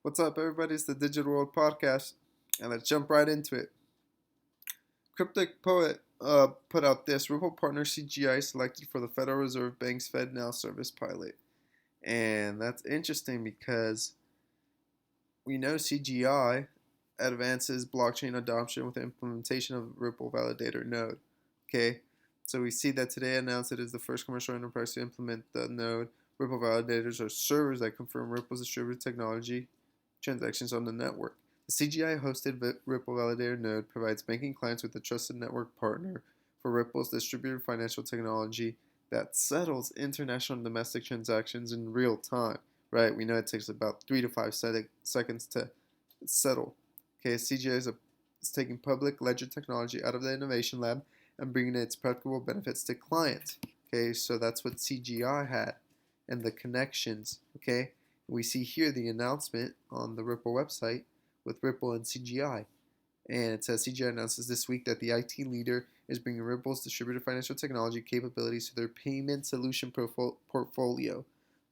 What's up, everybody? It's the Digital World Podcast, and let's jump right into it. Cryptic Poet put out this Ripple Partner CGI selected for the Federal Reserve Bank's FedNow service pilot. And that's interesting because we know CGI advances blockchain adoption with the implementation of Ripple Validator node. Okay, so we see that today announced it is the first commercial enterprise to implement the node. Ripple validators are servers that confirm Ripple's distributed technology transactions on the network. The CGI hosted Ripple Validator node provides banking clients with a trusted network partner for Ripple's distributed financial technology that settles international and domestic transactions in real time. Right? We know it takes about 3 to 5 seconds to settle. Okay, CGI is taking public ledger technology out of the innovation lab and bringing its practical benefits to clients. Okay, so that's what CGI had and the connections. Okay, we see here the announcement on the Ripple website with Ripple and CGI. And it says CGI announces this week that the IT leader is bringing Ripple's distributed financial technology capabilities to their payment solution portfolio.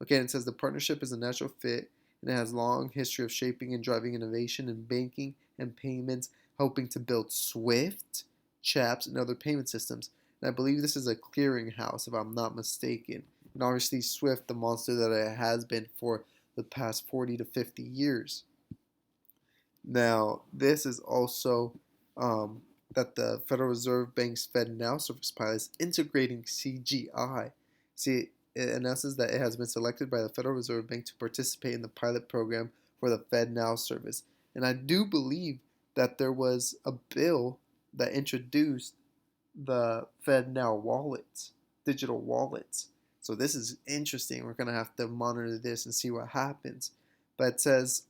Okay, and it says the partnership is a natural fit and it has a long history of shaping and driving innovation in banking and payments, helping to build SWIFT, CHAPS, and other payment systems. And I believe this is a clearinghouse, if I'm not mistaken. And obviously, SWIFT, the monster that it has been for the past 40 to 50 years. Now, this is also that the Federal Reserve Bank's FedNow service pilot is integrating CGI. See, it announces that it has been selected by the Federal Reserve Bank to participate in the pilot program for the FedNow service. And I do believe that there was a bill that introduced the FedNow wallets, digital wallets. So this is interesting. We're going to have to monitor this and see what happens. But it says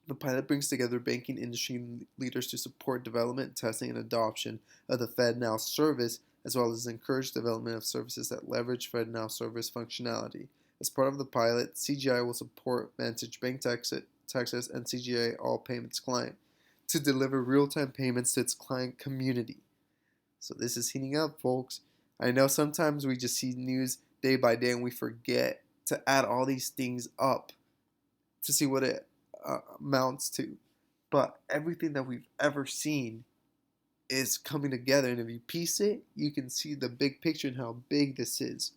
the pilot brings together banking industry leaders to support development, testing, and adoption of the FedNow service, as well as encourage development of services that leverage FedNow service functionality. As part of the pilot, CGI will support Vantage Bank Texas and CGI All Payments client to deliver real-time payments to its client community. So this is heating up, folks. I know sometimes we just see news day by day and we forget to add all these things up to see what it amounts to. But everything that we've ever seen is coming together, and if you piece it, you can see the big picture and how big this is.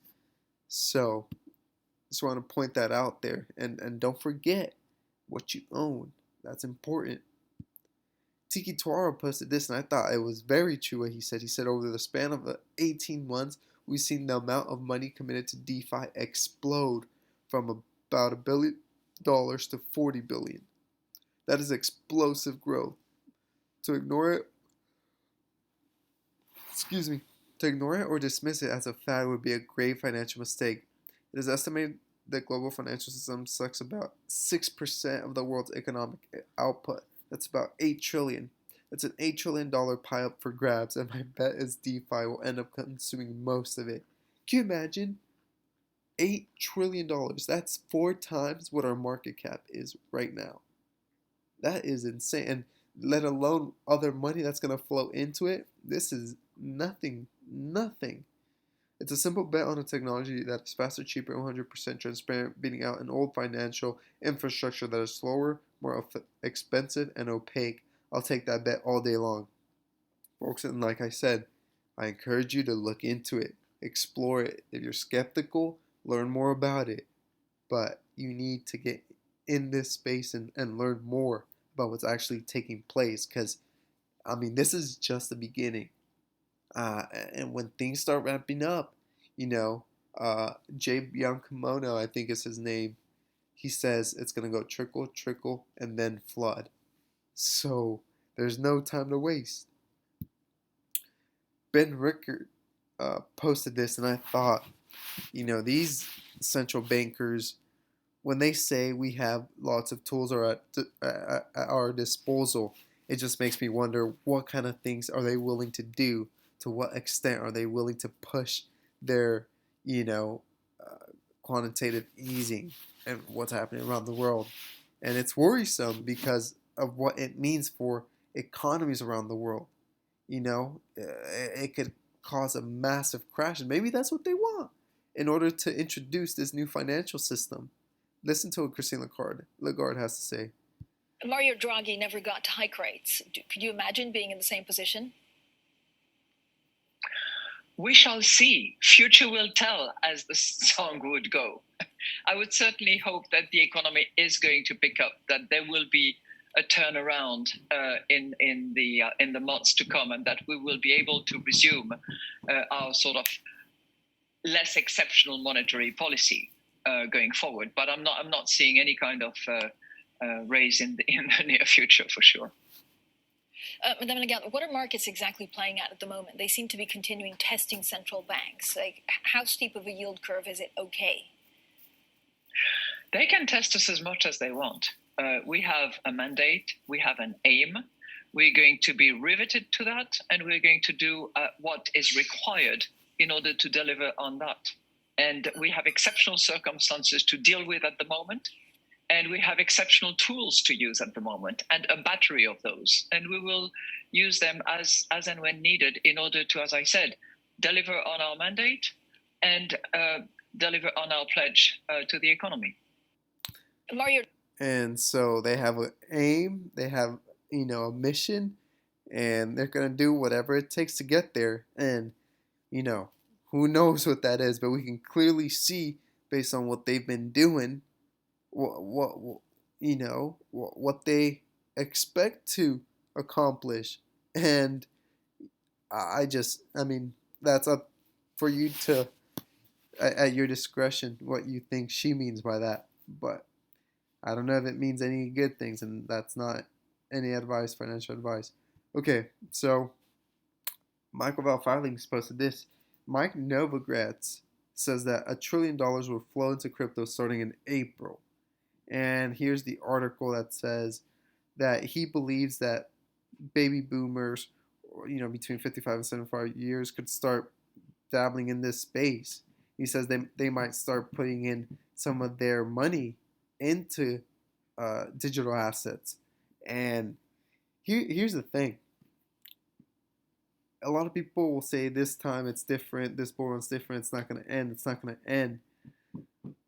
So, just want to point that out there, and don't forget what you own. That's important. Tiki Tuaro posted this, and I thought it was very true what he said. He said, over the span of 18 months, we've seen the amount of money committed to DeFi explode from about $1 billion to 40 billion. That is explosive growth. To ignore it, excuse me, to ignore it or dismiss it as a fad would be a grave financial mistake. It is estimated that global financial system sucks about 6% of the world's economic output. That's about 8 trillion. That's an $8 trillion pie up for grabs, and my bet is DeFi will end up consuming most of it. Can you imagine? $8 trillion. That's 4 times what our market cap is right now. That is insane. And let alone other money that's going to flow into it. This is nothing. Nothing. It's a simple bet on a technology that is faster, cheaper, and 100% transparent, beating out an old financial infrastructure that is slower, more expensive, and opaque. I'll take that bet all day long. Folks, and like I said, I encourage you to look into it, explore it. If you're skeptical, learn more about it. But you need to get in this space and learn more about what's actually taking place, because, I mean, this is just the beginning. And when things start ramping up, you know, Jay Biancamono, I think is his name, he says it's going to go trickle, trickle, and then flood. So there's no time to waste. Ben Rickard posted this, and I thought, these central bankers, when they say we have lots of tools at our disposal, it just makes me wonder what kind of things are they willing to do? To what extent are they willing to push their, quantitative easing and what's happening around the world? And it's worrisome because of what it means for economies around the world. It could cause a massive crash, and maybe that's what they want in order to introduce this new financial system. Listen to what Christine Lagarde has to say. Mario Draghi never got to hike rates. Could you imagine being in the same position? We shall see. Future will tell, as the song would go. I would certainly hope that the economy is going to pick up, that there will be a turnaround in the months to come, and that we will be able to resume our sort of less exceptional monetary policy going forward. But I'm not seeing any kind of raise in the near future for sure. Madame Lagarde, what are markets exactly playing at the moment? They seem to be continuing testing central banks. Like, how steep of a yield curve is it okay? They can test us as much as they want. We have a mandate, we have an aim, we're going to be riveted to that, and we're going to do what is required in order to deliver on that. And we have exceptional circumstances to deal with at the moment, and we have exceptional tools to use at the moment, and a battery of those. And we will use them as and when needed in order to, as I said, deliver on our mandate and deliver on our pledge to the economy. Mario. And so they have an aim, they have, a mission, and they're going to do whatever it takes to get there. And, who knows what that is, but we can clearly see based on what they've been doing, what they expect to accomplish. And that's up for you to, at your discretion, what you think she means by that. But I don't know if it means any good things, and that's not any advice, financial advice. Okay, so Michael Valfilings posted this. Mike Novogratz says that $1 trillion will flow into crypto starting in April. And here's the article that says that he believes that baby boomers, between 55 and 75 years, could start dabbling in this space. He says they might start putting in some of their money into digital assets. And here's the thing. A lot of people will say this time it's different, this bull run's different, it's not going to end.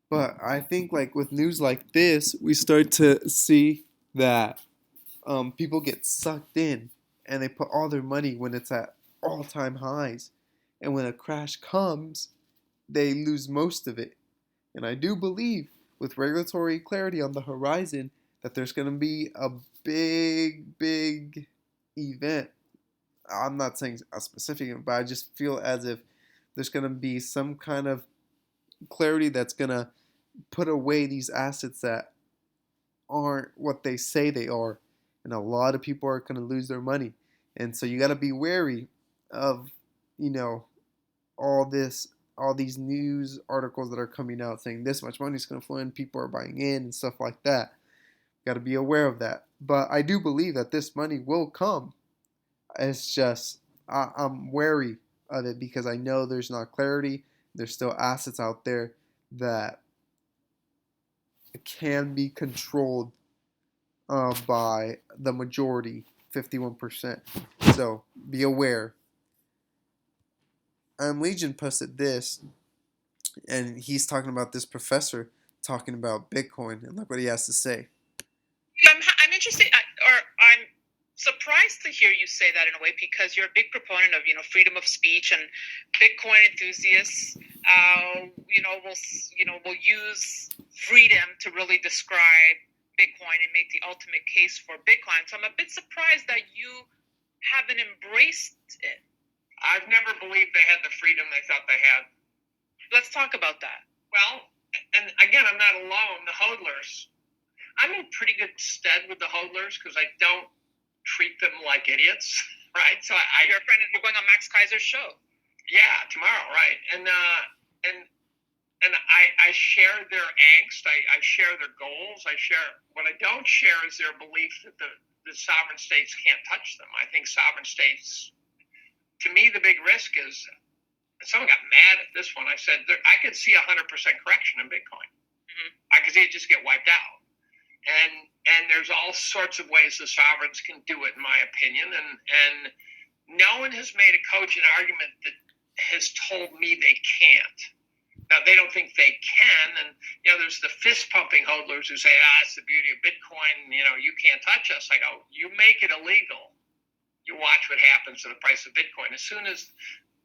But I think with news like this, we start to see that people get sucked in and they put all their money when it's at all-time highs. And when a crash comes, they lose most of it. And I do believe with regulatory clarity on the horizon that there's going to be a big event. I'm not saying a specific event, but I just feel as if there's going to be some kind of clarity that's going to put away these assets that aren't what they say they are. And a lot of people are going to lose their money. And so you got to be wary of, all these news articles that are coming out saying this much money is going to flow in, people are buying in and stuff like that. Got to be aware of that. But I do believe that this money will come. It's just I'm wary of it because I know there's not clarity. There's still assets out there that can be controlled by the majority, 51%. So be aware. Legion posted this, and he's talking about this professor talking about Bitcoin, and look what he has to say. I'm interested, or I'm surprised to hear you say that in a way, because you're a big proponent of freedom of speech, and Bitcoin enthusiasts will use freedom to really describe Bitcoin and make the ultimate case for Bitcoin. So I'm a bit surprised that you haven't embraced it. I've never believed they had the freedom they thought they had. Let's talk about that. Well, and again, I'm not alone. The hodlers, I'm in pretty good stead with the hodlers because I don't treat them like idiots, right? So you're you're going on Max Kaiser's show. Yeah, tomorrow, right? And I share their angst. I share their goals. What I don't share is their belief that the sovereign states can't touch them. I think sovereign states, to me, the big risk is, someone got mad at this one. I said, I could see 100% correction in Bitcoin. Mm-hmm. I could see it just get wiped out. And there's all sorts of ways the sovereigns can do it, in my opinion. And no one has made a cogent argument that has told me they can't. Now, they don't think they can, and, there's the fist-pumping hodlers who say, it's the beauty of Bitcoin, you can't touch us. I go, you make it illegal, you watch what happens to the price of Bitcoin. As soon as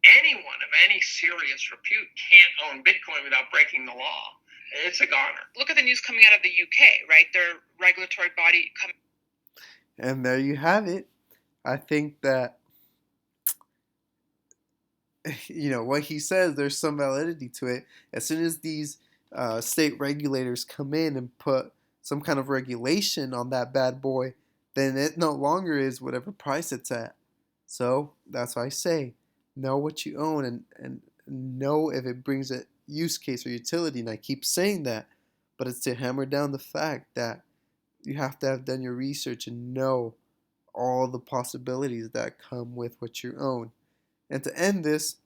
anyone of any serious repute can't own Bitcoin without breaking the law, it's a goner. Look at the news coming out of the UK, right? Their regulatory body And there you have it. I think that, what he says, there's some validity to it. As soon as these state regulators come in and put some kind of regulation on that bad boy, then it no longer is whatever price it's at. So that's why I say, know what you own and know if it brings a use case or utility. And I keep saying that, but it's to hammer down the fact that you have to have done your research and know all the possibilities that come with what you own. And to end this,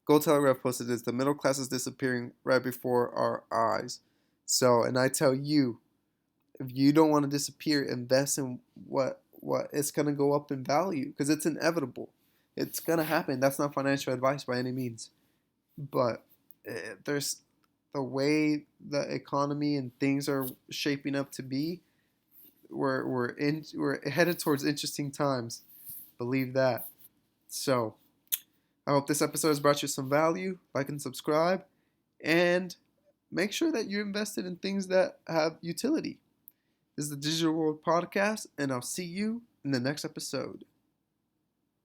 Gold Telegraph posted this: the middle class is disappearing right before our eyes. So, and I tell you, if you don't want to disappear, invest in what it's going to go up in value, because it's inevitable. It's going to happen. That's not financial advice by any means. But there's the way the economy and things are shaping up to be, we're headed towards interesting times. Believe that. So, I hope this episode has brought you some value. Like and subscribe, and make sure that you're invested in things that have utility. This is the Digital World Podcast, and I'll see you in the next episode.